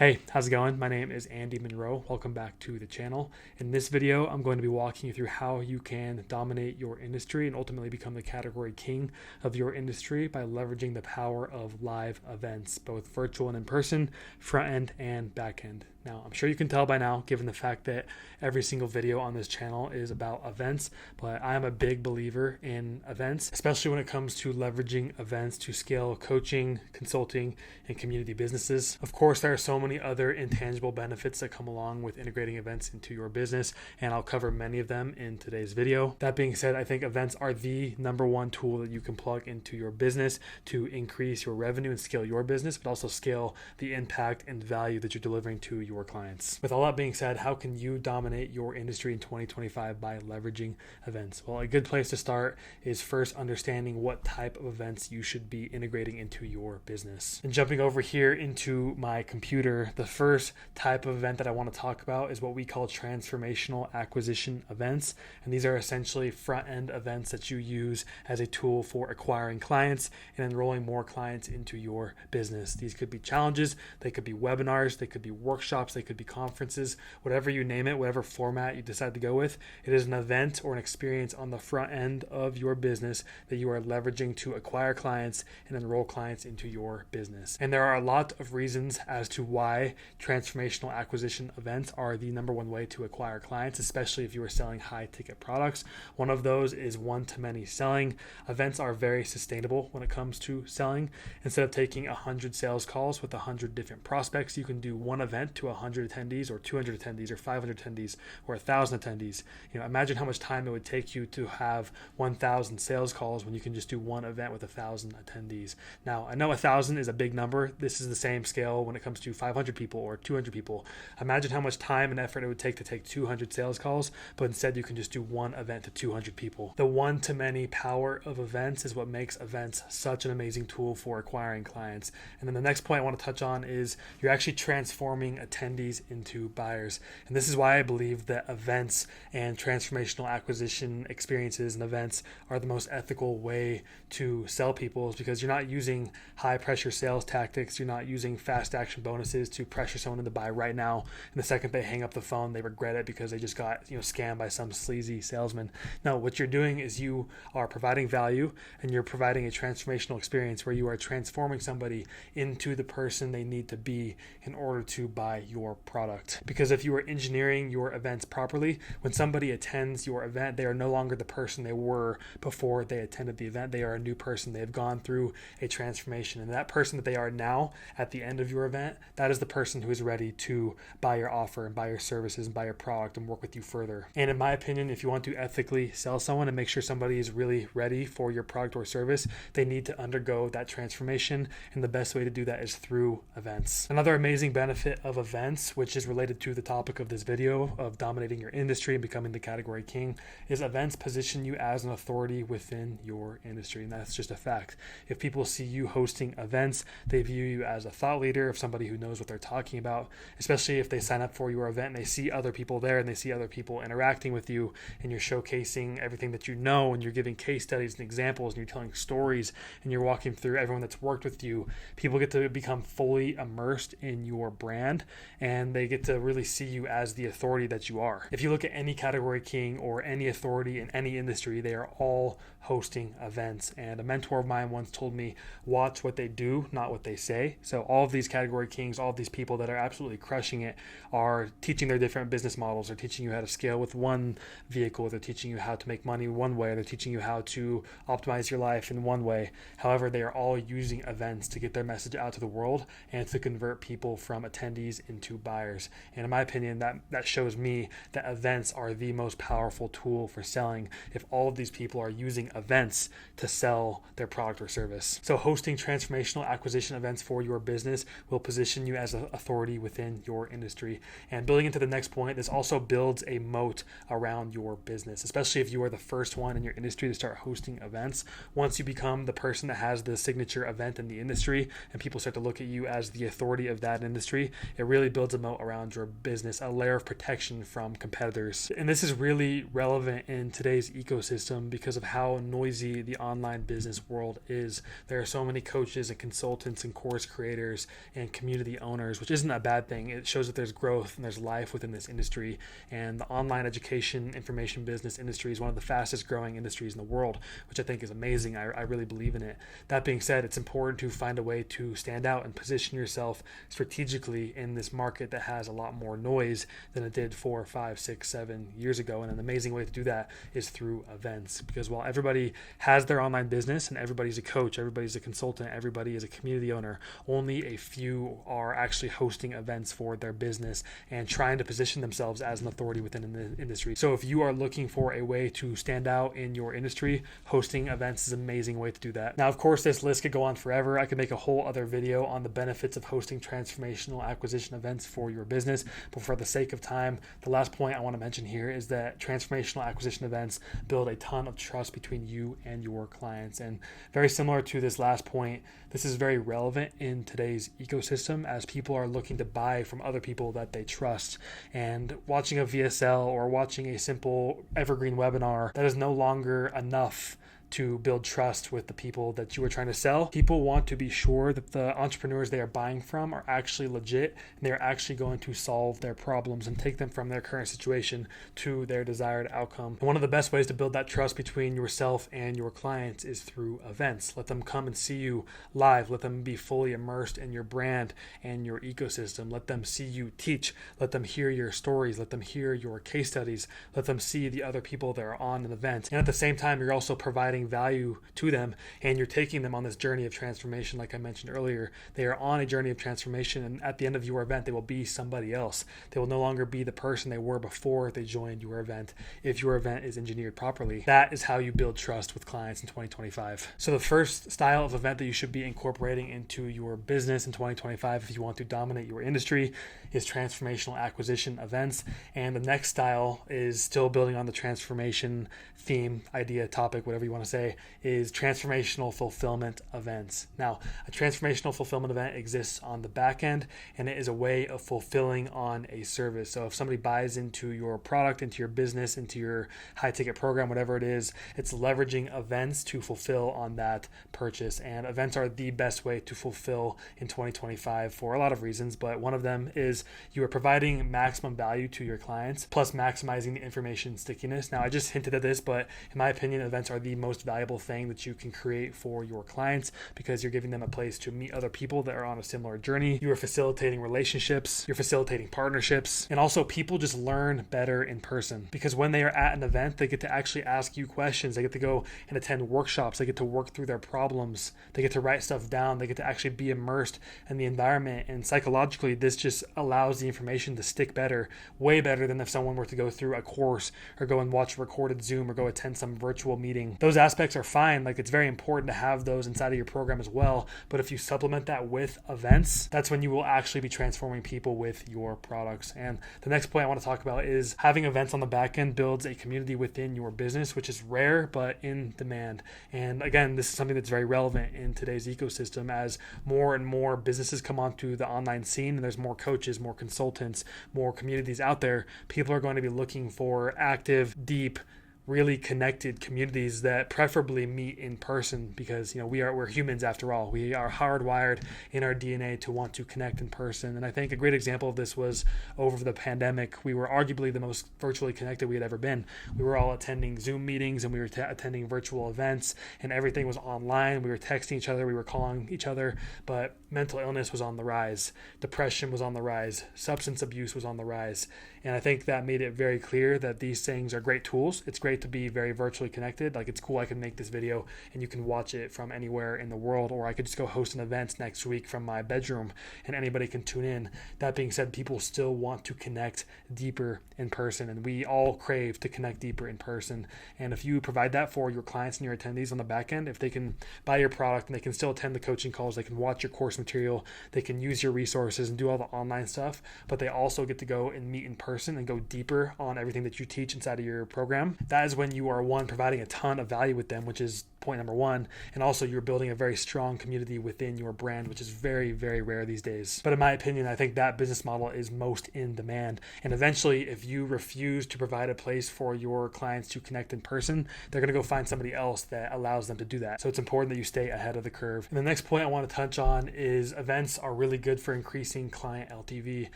Hey, how's it going? My name is Andy Monroe. Welcome back to the channel. In this video, I'm going to be walking you through how you can dominate your industry and ultimately become the category king of your industry by leveraging the power of live events, both virtual and in person, front end and back end. Now, I'm sure you can tell by now, given the fact that every single video on this channel is about events, but I am a big believer in events, especially when it comes to leveraging events to scale coaching, consulting, and community businesses. Of course, there are so many other intangible benefits that come along with integrating events into your business, and I'll cover many of them in today's video. That being said, I think events are the number one tool that you can plug into your business to increase your revenue and scale your business, but also scale the impact and value that you're delivering to your clients. With all that being said, how can you dominate your industry in 2025 by leveraging events? Well, a good place to start is first understanding what type of events you should be integrating into your business. And jumping over here into my computer, the first type of event that I want to talk about is what we call transformational acquisition events. And these are essentially front-end events that you use as a tool for acquiring clients and enrolling more clients into your business. These could be challenges, they could be webinars, they could be workshops, they could be conferences, whatever you name it, whatever format you decide to go with. It is an event or an experience on the front end of your business that you are leveraging to acquire clients and enroll clients into your business. And there are a lot of reasons as to why transformational acquisition events are the number one way to acquire clients, especially if you are selling high ticket products. One of those is one-to-many selling. Events are very sustainable when it comes to selling. Instead of taking 100 sales calls with 100 different prospects, you can do one event to 100 attendees or 200 attendees or 500 attendees or 1,000 attendees. Imagine how much time it would take you to have 1,000 sales calls when you can just do one event with 1,000 attendees. Now, I know 1,000 is a big number. This is the same scale when it comes to 500 people or 200 people. Imagine how much time and effort it would take to take 200 sales calls, but instead you can just do one event to 200 people. The one-to-many power of events is what makes events such an amazing tool for acquiring clients. And then the next point I want to touch on is you're actually transforming attendees into buyers. And this is why I believe that events and transformational acquisition experiences and events are the most ethical way to sell people, is because you're not using high pressure sales tactics. You're not using fast action bonuses to pressure someone into buy right now. And the second they hang up the phone, they regret it because they just got scammed by some sleazy salesman. No, what you're doing is you are providing value and you're providing a transformational experience where you are transforming somebody into the person they need to be in order to buy your product. Because if you are engineering your events properly, when somebody attends your event, they are no longer the person they were before they attended the event. They are a new person. They have gone through a transformation. And that person that they are now at the end of your event, that is the person who is ready to buy your offer and buy your services and buy your product and work with you further. And in my opinion, if you want to ethically sell someone and make sure somebody is really ready for your product or service, they need to undergo that transformation. And the best way to do that is through events. Another amazing benefit of events, which is related to the topic of this video of dominating your industry and becoming the category king, is events position you as an authority within your industry. And that's just a fact. If people see you hosting events, they view you as a thought leader, of somebody who knows what they're talking about, especially if they sign up for your event and they see other people there and they see other people interacting with you and you're showcasing everything that you know and you're giving case studies and examples and you're telling stories and you're walking through everyone that's worked with you. People get to become fully immersed in your brand and they get to really see you as the authority that you are. If you look at any category king or any authority in any industry, they are all hosting events. And a mentor of mine once told me, watch what they do, not what they say. So all of these category kings, all of these people that are absolutely crushing it are teaching their different business models. They're teaching you how to scale with one vehicle. They're teaching you how to make money one way. They're teaching you how to optimize your life in one way. However, they are all using events to get their message out to the world and to convert people from attendees into buyers. And in my opinion, that shows me that events are the most powerful tool for selling if all of these people are using events to sell their product or service. So hosting transformational acquisition events for your business will position you as an authority within your industry. And building into the next point, this also builds a moat around your business, especially if you are the first one in your industry to start hosting events. Once you become the person that has the signature event in the industry and people start to look at you as the authority of that industry, it really really builds a moat around your business, a layer of protection from competitors. And this is really relevant in today's ecosystem because of how noisy the online business world is. There are so many coaches and consultants and course creators and community owners, which isn't a bad thing. It shows that there's growth and there's life within this industry. And the online education information business industry is one of the fastest growing industries in the world, which I think is amazing. I really believe in it. That being said, it's important to find a way to stand out and position yourself strategically in this market that has a lot more noise than it did 4, 5, 6, 7 years ago. And an amazing way to do that is through events, because while everybody has their online business and everybody's a coach, everybody's a consultant, everybody is a community owner, only a few are actually hosting events for their business and trying to position themselves as an authority within the industry. So if you are looking for a way to stand out in your industry, hosting events is an amazing way to do that. Now, of course, this list could go on forever. I could make a whole other video on the benefits of hosting transformational acquisition events for your business, but for the sake of time, the last point I want to mention here is that transformational acquisition events build a ton of trust between you and your clients. And very similar to this last point, this is very relevant in today's ecosystem as people are looking to buy from other people that they trust. And watching a VSL or watching a simple evergreen webinar, that is no longer enough to build trust with the people that you are trying to sell. People want to be sure that the entrepreneurs they are buying from are actually legit and they're actually going to solve their problems and take them from their current situation to their desired outcome. And one of the best ways to build that trust between yourself and your clients is through events. Let them come and see you live. Let them be fully immersed in your brand and your ecosystem. Let them see you teach. Let them hear your stories. Let them hear your case studies. Let them see the other people that are on an event. And at the same time, you're also providing value to them and you're taking them on this journey of transformation. Like I mentioned earlier, they are on a journey of transformation, and at the end of your event they will be somebody else. They will no longer be the person they were before they joined your event if your event is engineered properly. That is how you build trust with clients in 2025. So the first style of event that you should be incorporating into your business in 2025 if you want to dominate your industry is transformational acquisition events. And the next style is still building on the transformation theme, idea, topic, whatever you want to say, is transformational fulfillment events. Now, a transformational fulfillment event exists on the back end, and it is a way of fulfilling on a service. So if somebody buys into your product, into your business, into your high ticket program, whatever it is, it's leveraging events to fulfill on that purchase. And events are the best way to fulfill in 2025 for a lot of reasons, but one of them is you are providing maximum value to your clients, plus maximizing the information stickiness. Now, I just hinted at this, but in my opinion, events are the most valuable thing that you can create for your clients because you're giving them a place to meet other people that are on a similar journey. You are facilitating relationships, you're facilitating partnerships, and also people just learn better in person because when they are at an event, they get to actually ask you questions. They get to go and attend workshops. They get to work through their problems. They get to write stuff down. They get to actually be immersed in the environment. And psychologically, this just allows the information to stick better, way better than if someone were to go through a course or go and watch a recorded Zoom or go attend some virtual meeting. Those aspects are fine. Like, it's very important to have those inside of your program as well. But if you supplement that with events, that's when you will actually be transforming people with your products. And the next point I want to talk about is having events on the back end builds a community within your business, which is rare but in demand. And again, this is something that's very relevant in today's ecosystem as more and more businesses come onto the online scene and there's more coaches, more consultants, more communities out there. People are going to be looking for active, deep, really connected communities that preferably meet in person because we're humans after all. We are hardwired in our DNA to want to connect in person. And I think a great example of this was over the pandemic. We were arguably the most virtually connected we had ever been. We were all attending Zoom meetings and we were attending virtual events and everything was online. We were texting each other, we were calling each other, but mental illness was on the rise. Depression was on the rise. Substance abuse was on the rise. And I think that made it very clear that these things are great tools. It's great to be very virtually connected. Like, it's cool I can make this video and you can watch it from anywhere in the world, or I could just go host an event next week from my bedroom and anybody can tune in. That being said, people still want to connect deeper in person, and we all crave to connect deeper in person. And if you provide that for your clients and your attendees on the back end, if they can buy your product and they can still attend the coaching calls, they can watch your course material, they can use your resources and do all the online stuff, but they also get to go and meet in person and go deeper on everything that you teach inside of your program, that is is when you are providing a ton of value with them, which is point number one. And also you're building a very strong community within your brand, which is very, very rare these days. But in my opinion, I think that business model is most in demand. And eventually, if you refuse to provide a place for your clients to connect in person, they're going to go find somebody else that allows them to do that. So it's important that you stay ahead of the curve. And the next point I want to touch on is events are really good for increasing client LTV.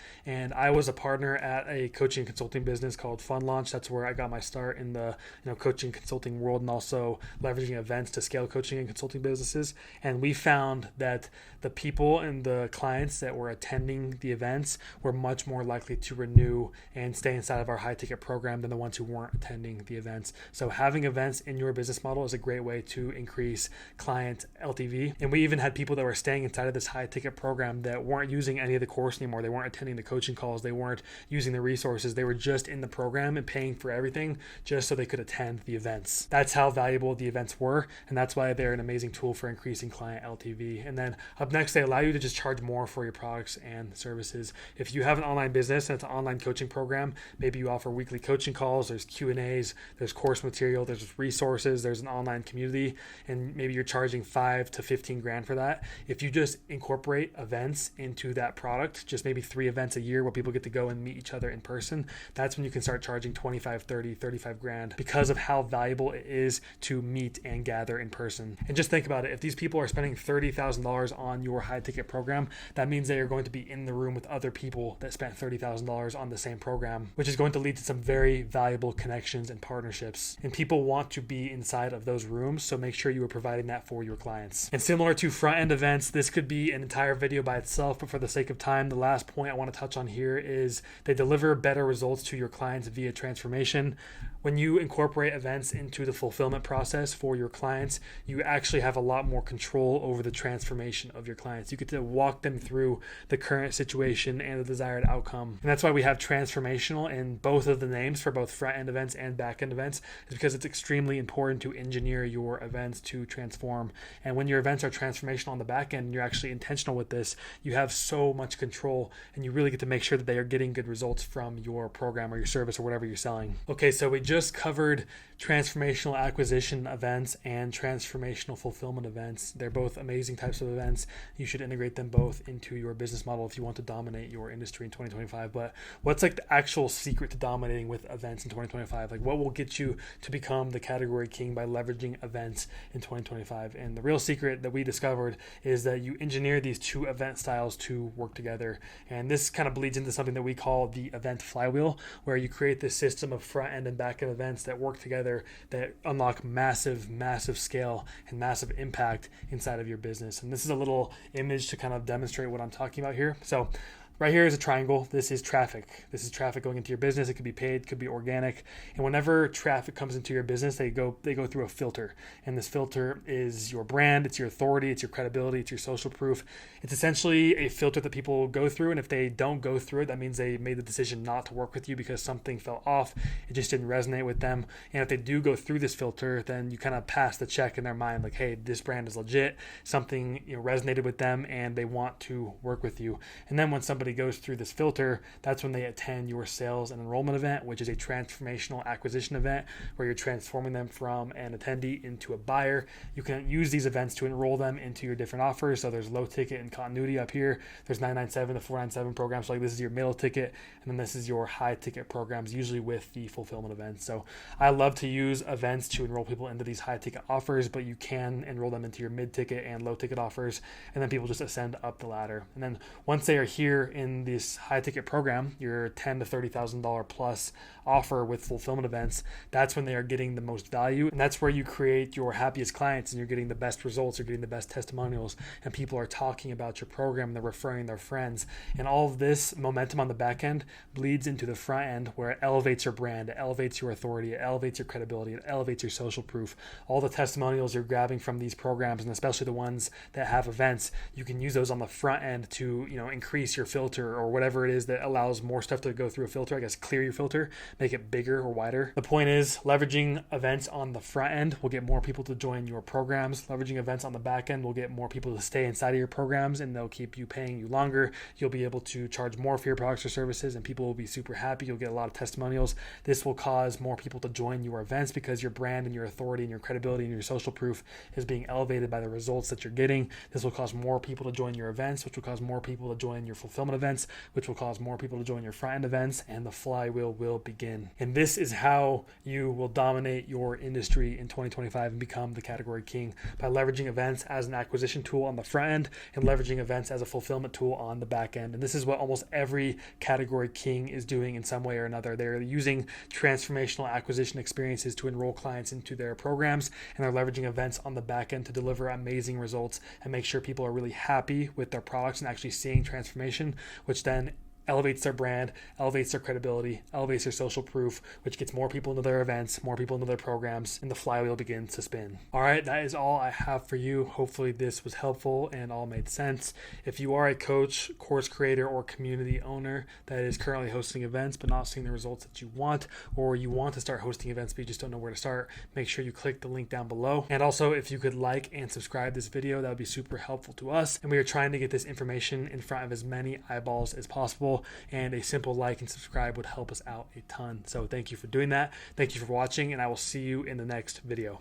And I was a partner at a coaching and consulting business called Fun Launch. That's where I got my start in the coaching consulting world, and also leveraging events to scale coaching and consulting businesses. And we found that the people and the clients that were attending the events were much more likely to renew and stay inside of our high ticket program than the ones who weren't attending the events. So having events in your business model is a great way to increase client LTV. And we even had people that were staying inside of this high ticket program that weren't using any of the course anymore. They weren't attending the coaching calls. They weren't using the resources. They were just in the program and paying for everything just so they could attend the events. That's how valuable the events were. And that's why they're an amazing tool for increasing client LTV. And then up next, they allow you to just charge more for your products and services. If you have an online business and it's an online coaching program, maybe you offer weekly coaching calls, there's Q&As, there's course material, there's resources, there's an online community, and maybe you're charging 5 to 15 grand for that. If you just incorporate events into that product, just maybe 3 events a year where people get to go and meet each other in person, that's when you can start charging 25, 30, 35 grand because of how valuable it is to meet and gather in person. And just think about it. If these people are spending $30,000 on your high ticket program, that means they are going to be in the room with other people that spent $30,000 on the same program, which is going to lead to some very valuable connections and partnerships. And people want to be inside of those rooms, so make sure you are providing that for your clients. And similar to front end events, this could be an entire video by itself, but for the sake of time, the last point I want to touch on here is they deliver better results to your clients via transformation. When you incorporate events into the fulfillment process for your clients, you actually have a lot more control over the transformation of your clients. You get to walk them through the current situation and the desired outcome. And that's why we have transformational in both of the names for both front-end events and back-end events, is because it's extremely important to engineer your events to transform. And when your events are transformational on the back end, and you're actually intentional with this, you have so much control, and you really get to make sure that they are getting good results from your program or your service or whatever you're selling. Okay, so we just covered transformational acquisition events and transformational fulfillment events. They're both amazing types of events. You should integrate them both into your business model if you want to dominate your industry in 2025. But what's like the actual secret to dominating with events in 2025? Like what will get you to become the category king by leveraging events in 2025? And the real secret that we discovered is that you engineer these two event styles to work together. And this kind of bleeds into something that we call the event flywheel, where you create this system of front end and back end events that work together that unlock massive scale and massive impact inside of your business. And this is a little image to kind of demonstrate what I'm talking about here. So right here is a triangle. This is traffic. This is traffic going into your business. It could be paid, could be organic. And whenever traffic comes into your business, they go through a filter. And this filter is your brand, it's your authority, it's your credibility, it's your social proof. It's essentially a filter that people go through. And if they don't go through it, that means they made the decision not to work with you because something fell off. It just didn't resonate with them. And if they do go through this filter, then you kind of pass the check in their mind, like, hey, this brand is legit. Something resonated with them and they want to work with you. And then when somebody goes through this filter, that's when they attend your sales and enrollment event, which is a transformational acquisition event where you're transforming them from an attendee into a buyer. You can use these events to enroll them into your different offers. So there's low ticket and continuity up here. There's 997 to 497 programs. So like this is your middle ticket, and then this is your high ticket programs, usually with the fulfillment events. So I love to use events to enroll people into these high ticket offers, but you can enroll them into your mid ticket and low ticket offers, and then people just ascend up the ladder. And then once they are here in this high ticket program, your $10,000 to $30,000 plus offer with fulfillment events, that's when they are getting the most value. And that's where you create your happiest clients and you're getting the best results, you're getting the best testimonials, and people are talking about your program and they're referring their friends. And all of this momentum on the back end bleeds into the front end where it elevates your brand, it elevates your authority, it elevates your credibility, it elevates your social proof. All the testimonials you're grabbing from these programs, and especially the ones that have events, you can use those on the front end to increase your filter filter or whatever it is that allows more stuff to go through a filter. I guess clear your filter, make it bigger or wider. The point is leveraging events on the front end will get more people to join your programs. Leveraging events on the back end will get more people to stay inside of your programs, and they'll keep you paying you longer. You'll be able to charge more for your products or services, and people will be super happy. You'll get a lot of testimonials. This will cause more people to join your events because your brand and your authority and your credibility and your social proof is being elevated by the results that you're getting. This will cause more people to join your events, which will cause more people to join your fulfillment events, which will cause more people to join your front end events, and the flywheel will begin. And this is how you will dominate your industry in 2025 and become the category king, by leveraging events as an acquisition tool on the front end and leveraging events as a fulfillment tool on the back end. And this is what almost every category king is doing in some way or another. They're using transformational acquisition experiences to enroll clients into their programs, and they're leveraging events on the back end to deliver amazing results and make sure people are really happy with their products and actually seeing transformation, which then elevates their brand, elevates their credibility, elevates their social proof, which gets more people into their events, more people into their programs, and the flywheel begins to spin. All right, that is all I have for you. Hopefully this was helpful and all made sense. If you are a coach, course creator, or community owner that is currently hosting events but not seeing the results that you want, or you want to start hosting events but you just don't know where to start, make sure you click the link down below. And also, if you could like and subscribe this video, that would be super helpful to us. And we are trying to get this information in front of as many eyeballs as possible, and a simple like and subscribe would help us out a ton. So thank you for doing that. Thank you for watching, and I will see you in the next video.